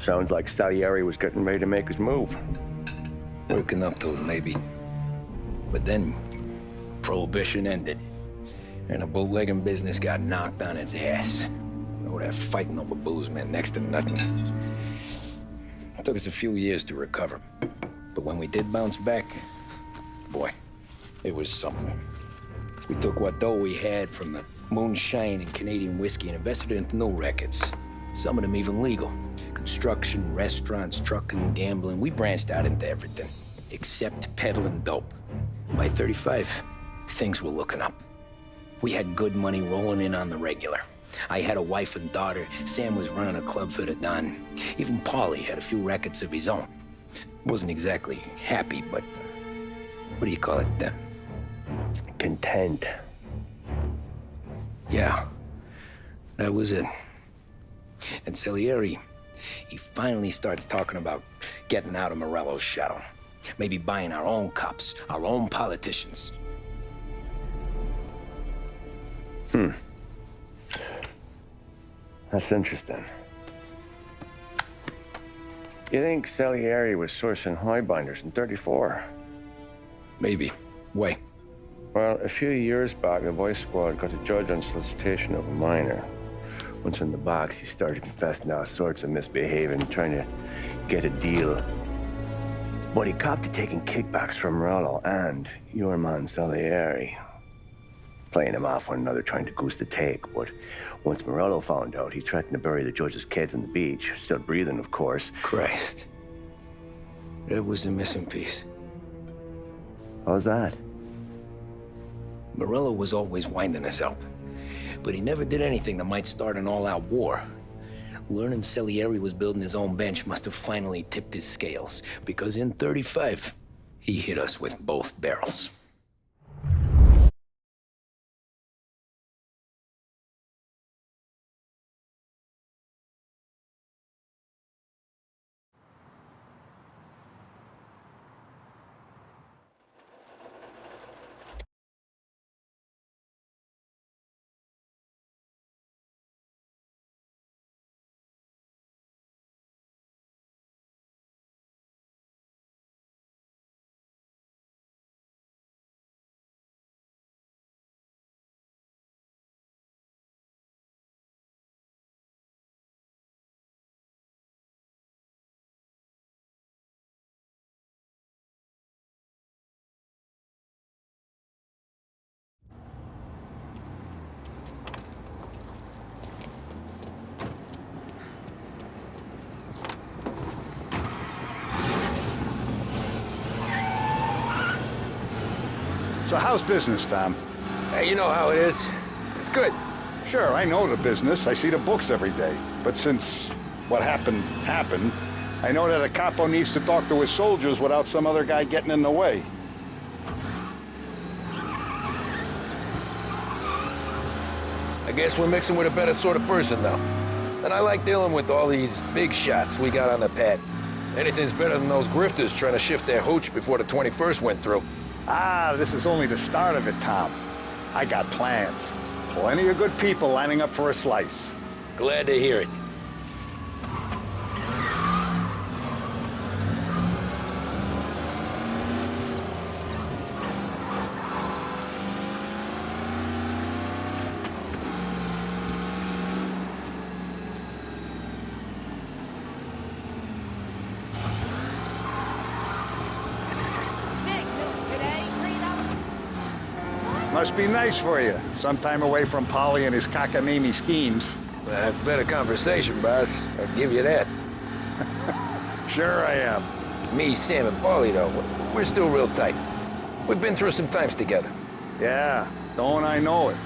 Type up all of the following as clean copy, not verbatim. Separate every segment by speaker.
Speaker 1: Sounds like Salieri was getting ready to make his move.
Speaker 2: Working up to it, maybe. But then, Prohibition ended, and the bootlegging business got knocked on its ass. Oh, that fighting over booze meant next to nothing. It took us a few years to recover. But when we did bounce back, boy, it was something. We took what dough we had from the moonshine and Canadian whiskey and invested it into new rackets. Some of them even legal. Construction, restaurants, trucking, gambling. We branched out into everything, except peddling dope. And by 35, things were looking up. We had good money rolling in on the regular. I had a wife and daughter. Sam was running a club for the Don. Even Paulie had a few rackets of his own. He wasn't exactly happy, but what do you call it?
Speaker 1: Content.
Speaker 2: Yeah, that was it. And Salieri, he finally starts talking about getting out of Morello's shadow. Maybe buying our own cops, our own politicians.
Speaker 1: That's interesting. You think Salieri was sourcing highbinders in 34?
Speaker 2: Maybe. Why?
Speaker 1: Well, a few years back, the Vice Squad got a judge on solicitation of a minor. Once in the box, he started confessing all sorts of misbehaving, trying to get a deal. But he copped to taking kickbacks from Morello and your man Salieri. Playing him off one another, trying to goose the take. But once Morello found out, he threatened to bury the judge's kids on the beach. Still breathing, of course.
Speaker 2: Christ. That was the missing piece.
Speaker 1: How's that?
Speaker 2: Morello was always winding us up. But he never did anything that might start an all-out war. Learning Salieri was building his own bench must have finally tipped his scales. Because in 35, he hit us with both barrels.
Speaker 3: So how's business, Tom?
Speaker 2: Hey, you know how it is. It's good.
Speaker 3: Sure, I know the business. I see the books every day. But since what happened, I know that a capo needs to talk to his soldiers without some other guy getting in the way.
Speaker 2: I guess we're mixing with a better sort of person now. And I like dealing with all these big shots we got on the pad. Anything's better than those grifters trying to shift their hooch before the 21st went through.
Speaker 3: Ah, this is only the start of it, Tom. I got plans. Plenty of good people lining up for a slice.
Speaker 2: Glad to hear it.
Speaker 3: Must be nice for you. Some time away from Polly and his cockamamie schemes.
Speaker 2: That's better conversation, boss. I'll give you that.
Speaker 3: Sure I am.
Speaker 2: Me, Sam, and Paulie, though, we're still real tight. We've been through some times together.
Speaker 3: Yeah, don't I know it.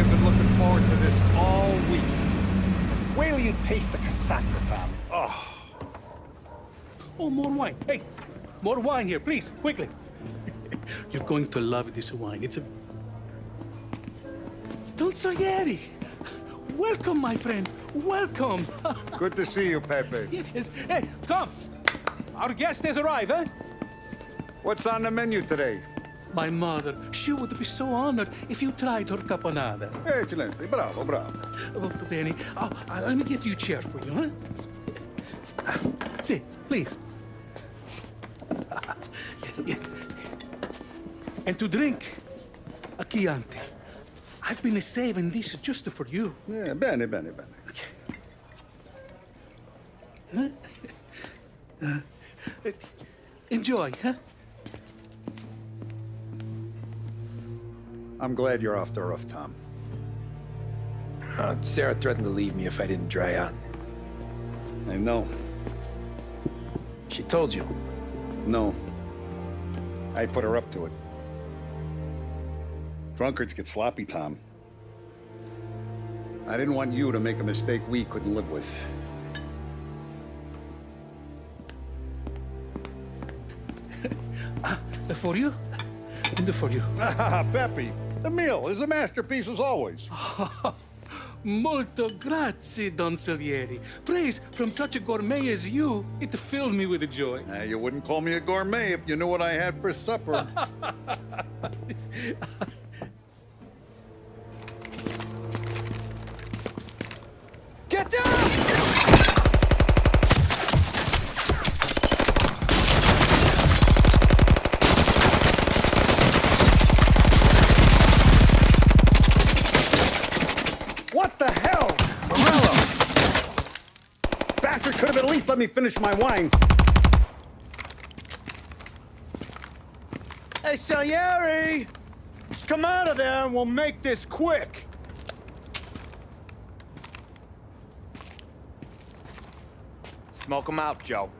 Speaker 3: have been looking forward to this all week. Wait till you taste the casaca, Tom. Oh.
Speaker 4: Oh, more wine. Hey, more wine here, please, quickly. You're going to love this wine. It's a... Don Salieri! Welcome, my friend. Welcome.
Speaker 3: Good to see you, Pepe.
Speaker 4: Yes. Hey, come. Our guest has arrived, eh?
Speaker 3: What's on the menu today?
Speaker 4: My mother, she would be so honored if you tried her caponata.
Speaker 3: Excellent. Bravo, bravo.
Speaker 4: Molto bene. Oh, let me get you a chair for you, huh? Sit, please. Yeah. And to drink, a Chianti. I've been saving this just for you.
Speaker 3: Yeah, bene, bene, bene.
Speaker 4: Enjoy, huh?
Speaker 3: I'm glad you're off the roof, Tom.
Speaker 2: Sarah threatened to leave me if I didn't dry out.
Speaker 3: I know.
Speaker 2: She told you.
Speaker 3: No. I put her up to it. Drunkards get sloppy, Tom. I didn't want you to make a mistake we couldn't live with.
Speaker 4: For you? And for you.
Speaker 3: Ah, Pepe, the meal is a masterpiece as always.
Speaker 4: Molto grazie, Don Salieri. Praise from such a gourmet as you, it filled me with joy.
Speaker 3: You wouldn't call me a gourmet if you knew what I had for supper.
Speaker 2: Get down!
Speaker 3: What the hell? Morello! Bastard could have at least let me finish my wine.
Speaker 5: Hey, Salieri! Come out of there and we'll make this quick. Smoke 'em out, Joe.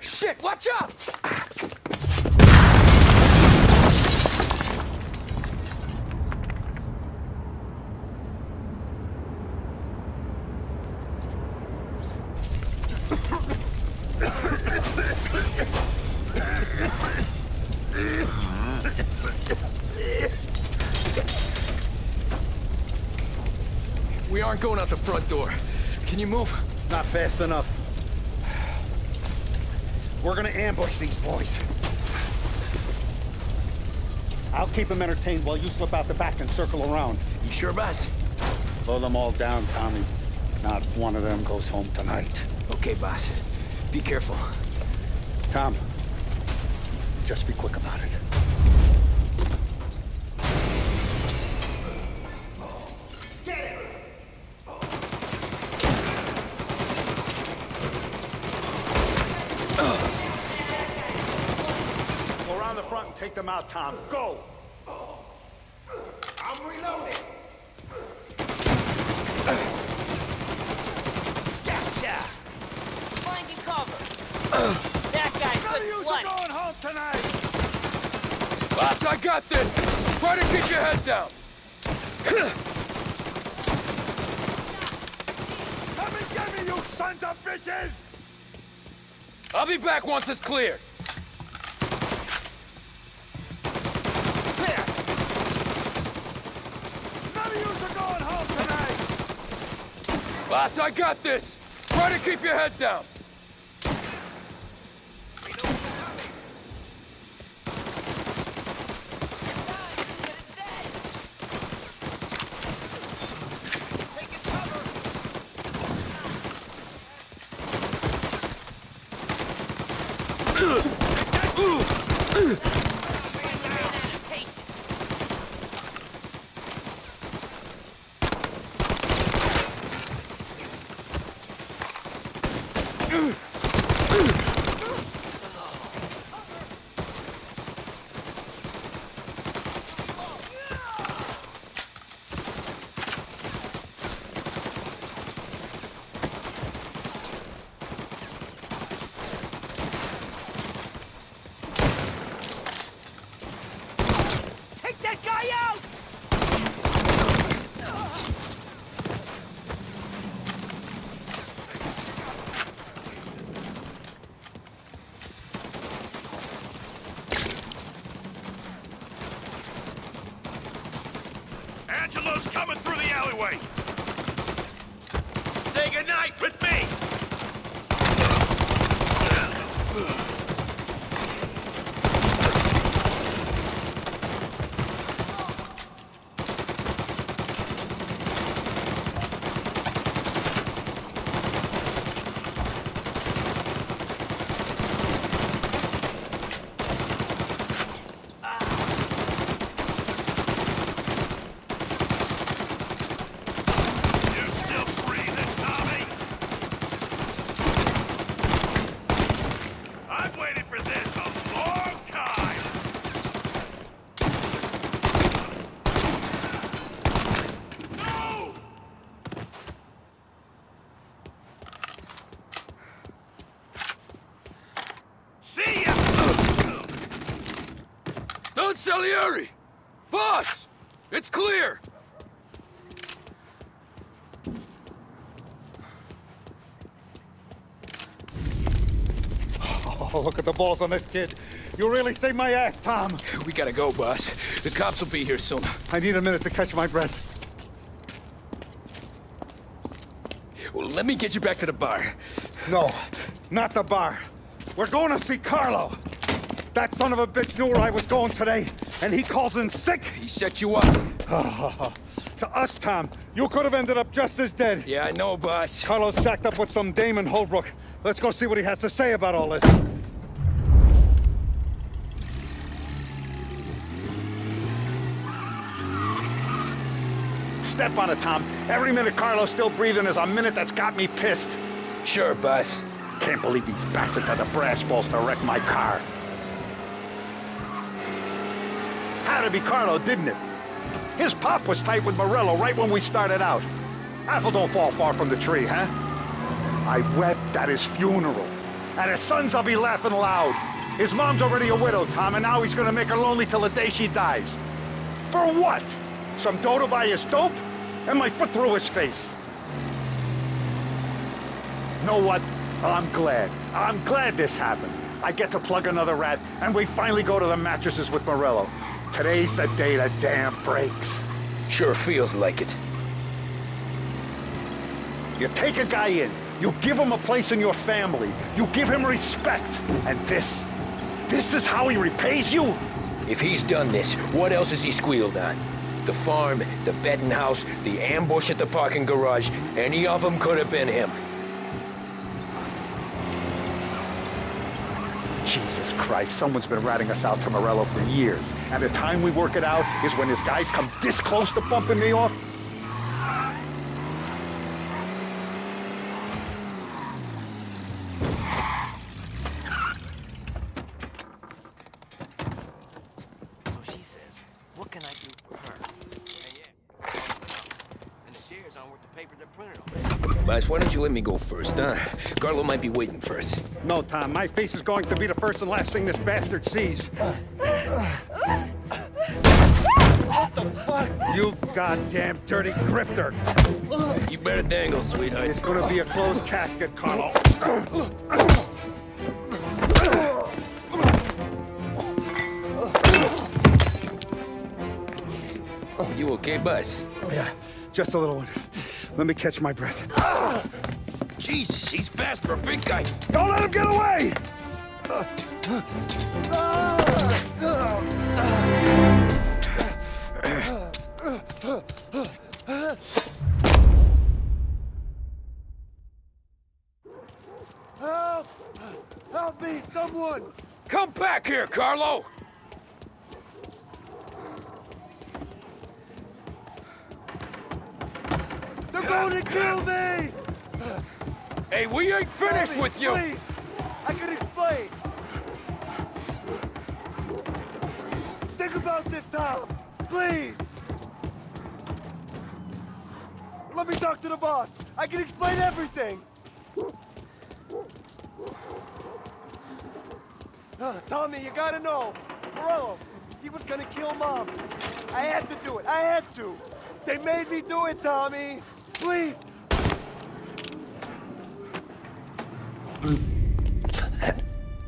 Speaker 2: Shit, watch out! We aren't going out the front door. Can you move?
Speaker 3: Not fast enough. We're gonna ambush these boys. I'll keep them entertained while you slip out the back and circle around.
Speaker 2: You sure, boss?
Speaker 3: Blow them all down, Tommy. Not one of them goes home tonight.
Speaker 2: Okay, boss. Be careful.
Speaker 3: Tom, just be quick about it. Go around the front and take them out, Tom. Go!
Speaker 5: I'm reloading. Gotcha!
Speaker 6: Finding cover. That guy's good bloody.
Speaker 5: Going home tonight.
Speaker 2: Boss, I got this! Try to keep your head down!
Speaker 5: Come and get me, you sons of bitches!
Speaker 2: I'll be back once it's cleared.
Speaker 5: Here! None of yous are going home tonight!
Speaker 2: Boss, I got this! Try to keep your head down!
Speaker 6: Way out!
Speaker 7: Angelo's coming through the alleyway! Say goodnight with me! See ya!
Speaker 2: Don Salieri! Boss! It's clear!
Speaker 3: Oh, look at the balls on this kid. You really saved my ass, Tom.
Speaker 2: We gotta go, boss. The cops will be here soon.
Speaker 3: I need a minute to catch my breath.
Speaker 2: Well, let me get you back to the bar.
Speaker 3: No, not the bar. We're going to see Carlo. That son of a bitch knew where I was going today, and he calls in sick.
Speaker 2: He set you up.
Speaker 3: To us, Tom, you could have ended up just as dead.
Speaker 2: Yeah, I know, boss.
Speaker 3: Carlo's shacked up with some dame in Holbrook. Let's go see what he has to say about all this. Step on it, Tom. Every minute Carlo's still breathing is a minute that's got me pissed.
Speaker 2: Sure, boss.
Speaker 3: Can't believe these bastards had the brass balls to wreck my car. Had to be Carlo, didn't it? His pop was tight with Morello right when we started out. Apple don't fall far from the tree, huh? I wept at his funeral. At his sons, I'll be laughing loud. His mom's already a widow, Tom, and now he's gonna make her lonely till the day she dies. For what? Some dough to buy his dope? And my foot through his face. Know what? I'm glad. I'm glad this happened. I get to plug another rat, and we finally go to the mattresses with Morello. Today's the day the dam breaks.
Speaker 2: Sure feels like it.
Speaker 3: You take a guy in, you give him a place in your family, you give him respect, and this is how he repays you?
Speaker 2: If he's done this, what else has he squealed on? The farm, the betting house, the ambush at the parking garage, any of them could have been him.
Speaker 3: Jesus Christ, someone's been ratting us out to Morello for years. And the time we work it out is when his guys come this close to bumping me off?
Speaker 6: So she says, what can I do for her? And the shares aren't worth the paper they're printed on.
Speaker 2: Boss, why don't you let me go first, huh? Carlo might be waiting for us.
Speaker 3: No, Tom, my face is going to be the first and last thing this bastard sees.
Speaker 6: What the fuck?
Speaker 3: You goddamn dirty grifter.
Speaker 2: You better dangle, sweetheart.
Speaker 3: It's gonna be a closed casket, Carlo.
Speaker 2: You okay, boss?
Speaker 3: Yeah, just a little one. Let me catch my breath.
Speaker 2: Jesus, he's fast for a big guy.
Speaker 3: Don't let him get away!
Speaker 5: Help! Help me, someone!
Speaker 2: Come back here, Carlo!
Speaker 5: They're going to kill me!
Speaker 2: Hey, we ain't finished
Speaker 5: Tommy,
Speaker 2: with you!
Speaker 5: Please. I can explain. Think about this, Tom. Please. Let me talk to the boss. I can explain everything. Tommy, you gotta know. Morello, he was gonna kill Mom. I had to do it. I had to. They made me do it, Tommy. Please.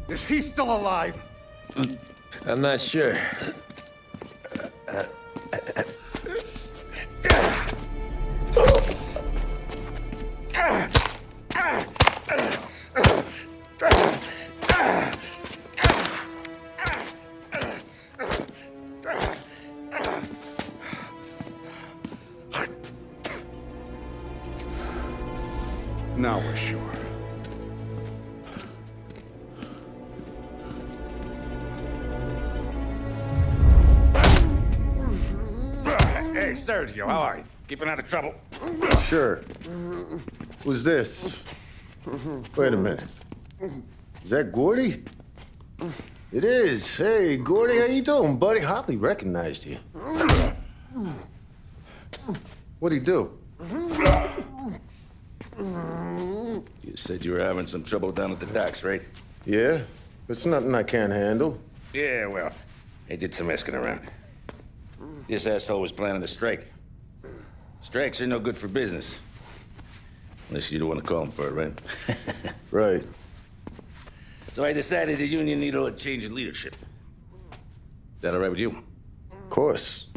Speaker 3: Is he still alive?
Speaker 2: I'm not sure.
Speaker 3: Now we're sure.
Speaker 8: Hey, Sergio, how are you? Keeping out of trouble?
Speaker 9: Sure. Who's this? Wait a minute. Is that Gordy? It is. Hey, Gordy, how you doing, buddy? Hardly recognized you. What'd he do?
Speaker 8: You said you were having some trouble down at the docks, right?
Speaker 9: Yeah? It's nothing I can't handle.
Speaker 8: Yeah, well, I did some asking around. This asshole was planning a strike. Strikes are no good for business. Unless you don't want to call him for it, right?
Speaker 9: Right.
Speaker 8: So I decided the union needed a change in leadership. Is that all right with you?
Speaker 9: Of course.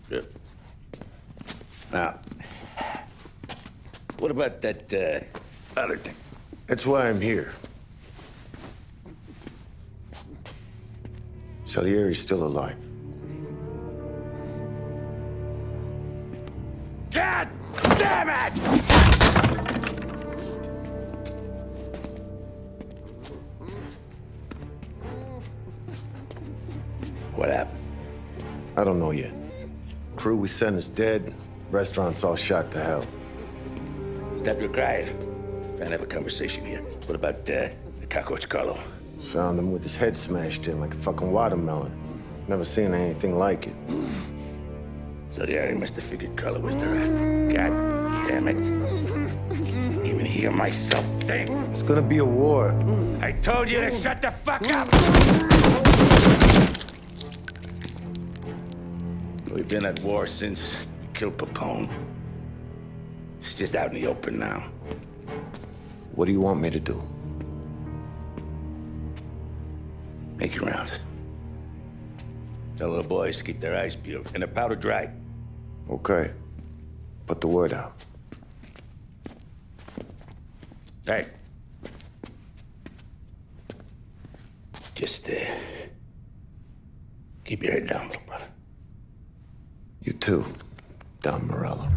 Speaker 8: Good. Now, what about that, other thing?
Speaker 9: That's why I'm here. Salieri's still alive.
Speaker 8: God damn it! What happened?
Speaker 9: I don't know yet. Crew we sent is dead. Restaurant's all shot to hell.
Speaker 8: Stop your crying. Trying to have a conversation here. What about, the cockroach Carlo?
Speaker 9: Found him with his head smashed in like a fucking watermelon. Never seen anything like it.
Speaker 8: So the Ari must have figured Carlo was the rat. God damn it. Can't even hear myself think.
Speaker 9: It's gonna be a war.
Speaker 8: I told you to shut the fuck up! We've been at war since we killed Papone. It's just out in the open now.
Speaker 9: What do you want me to do?
Speaker 8: Make your rounds. Tell little boys to keep their eyes peeled and their powder dry.
Speaker 9: Okay. Put the word out.
Speaker 8: Hey. Just, keep your head down, little brother.
Speaker 9: You too, Don Morello.